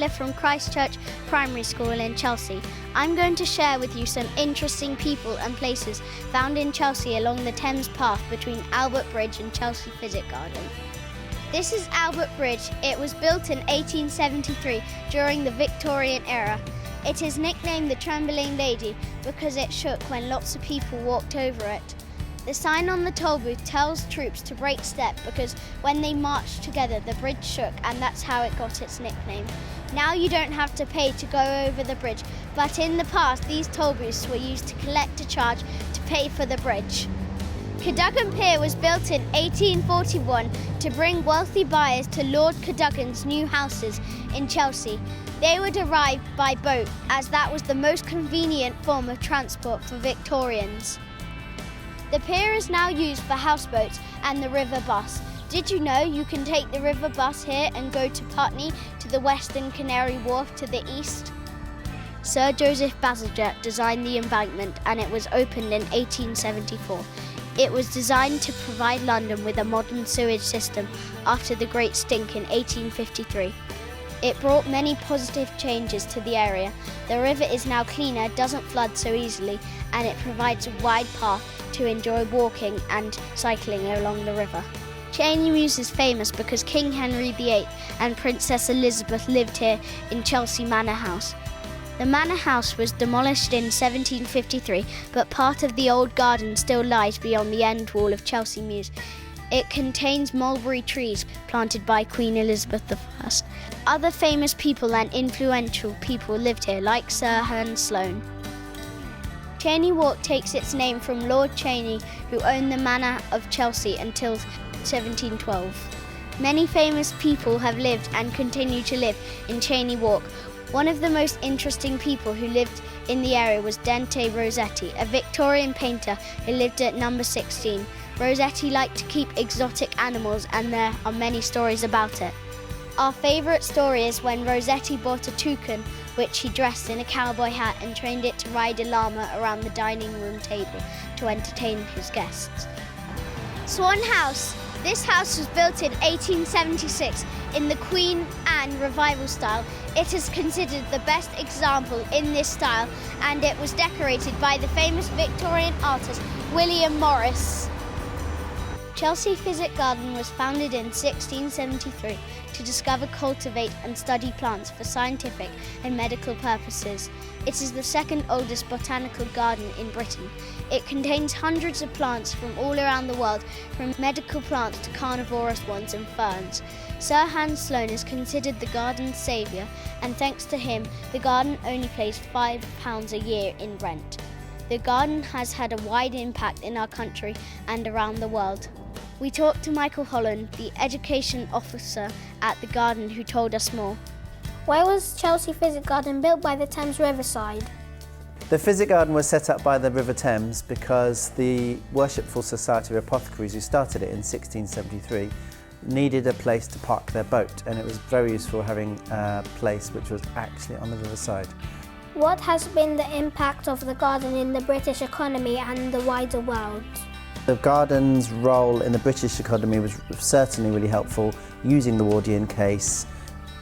Viola from Christchurch Primary School in Chelsea. I'm going to share with you some interesting people and places found in Chelsea along the Thames path between Albert Bridge and Chelsea Physic Garden. This is Albert Bridge. It was built in 1873 during the Victorian era. It is nicknamed the Trembling Lady because it shook when lots of people walked over it. The sign on the toll booth tells troops to break step because when they marched together the bridge shook, and that's how it got its nickname. Now you don't have to pay to go over the bridge, but in the past these toll booths were used to collect a charge to pay for the bridge. Cadogan Pier was built in 1841 to bring wealthy buyers to Lord Cadogan's new houses in Chelsea. They would arrive by boat as that was the most convenient form of transport for Victorians. The pier is now used for houseboats and the river bus. Did you know you can take the river bus here and go to Putney, to the Western Canary Wharf to the east? Sir Joseph Bazalgette designed the embankment and it was opened in 1874. It was designed to provide London with a modern sewage system after the Great Stink in 1853. It brought many positive changes to the area. The river is now cleaner, doesn't flood so easily, and it provides a wide path to enjoy walking and cycling along the river. Cheyne Mews is famous because King Henry VIII and Princess Elizabeth lived here in Chelsea Manor House. The manor house was demolished in 1753, but part of the old garden still lies beyond the end wall of Chelsea Mews. It contains mulberry trees planted by Queen Elizabeth I. Other famous people and influential people lived here, like Sir Hans Sloane. Cheyne Walk takes its name from Lord Cheyne, who owned the manor of Chelsea until 1712. Many famous people have lived and continue to live in Cheyne Walk. One of the most interesting people who lived in the area was Dante Rossetti, a Victorian painter who lived at number 16. Rossetti liked to keep exotic animals, and there are many stories about it. Our favourite story is when Rossetti bought a toucan, which he dressed in a cowboy hat and trained it to ride a llama around the dining room table to entertain his guests. Swan House. This house was built in 1876 in the Queen Anne revival style. It is considered the best example in this style, and it was decorated by the famous Victorian artist William Morris. Chelsea Physic Garden was founded in 1673 to discover, cultivate and study plants for scientific and medical purposes. It is the second oldest botanical garden in Britain. It contains hundreds of plants from all around the world, from medical plants to carnivorous ones and ferns. Sir Hans Sloane is considered the garden's saviour, and thanks to him, the garden only pays £5 a year in rent. The garden has had a wide impact in our country and around the world. We talked to Michael Holland, the education officer at the garden, who told us more. Why was Chelsea Physic Garden built by the Thames riverside? The Physic Garden was set up by the River Thames because the Worshipful Society of Apothecaries, who started it in 1673, needed a place to park their boat, and it was very useful having a place which was actually on the riverside. What has been the impact of the garden in the British economy and the wider world? The garden's role in the British economy was certainly really helpful, using the Wardian case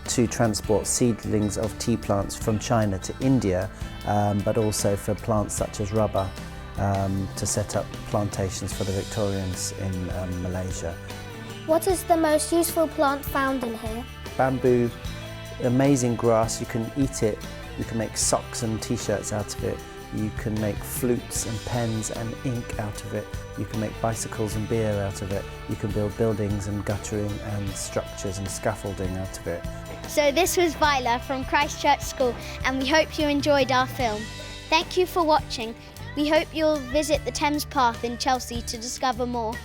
to transport seedlings of tea plants from China to India, but also for plants such as rubber, to set up plantations for the Victorians in Malaysia. What is the most useful plant found in here? Bamboo, amazing grass, you can eat it, you can make socks and t-shirts out of it, you can make flutes and pens and ink out of it, you can make bicycles and beer out of it, you can build buildings and guttering and structures and scaffolding out of it. So this was Viola from Christchurch School, and we hope you enjoyed our film. Thank you for watching. We hope you'll visit the Thames Path in Chelsea to discover more.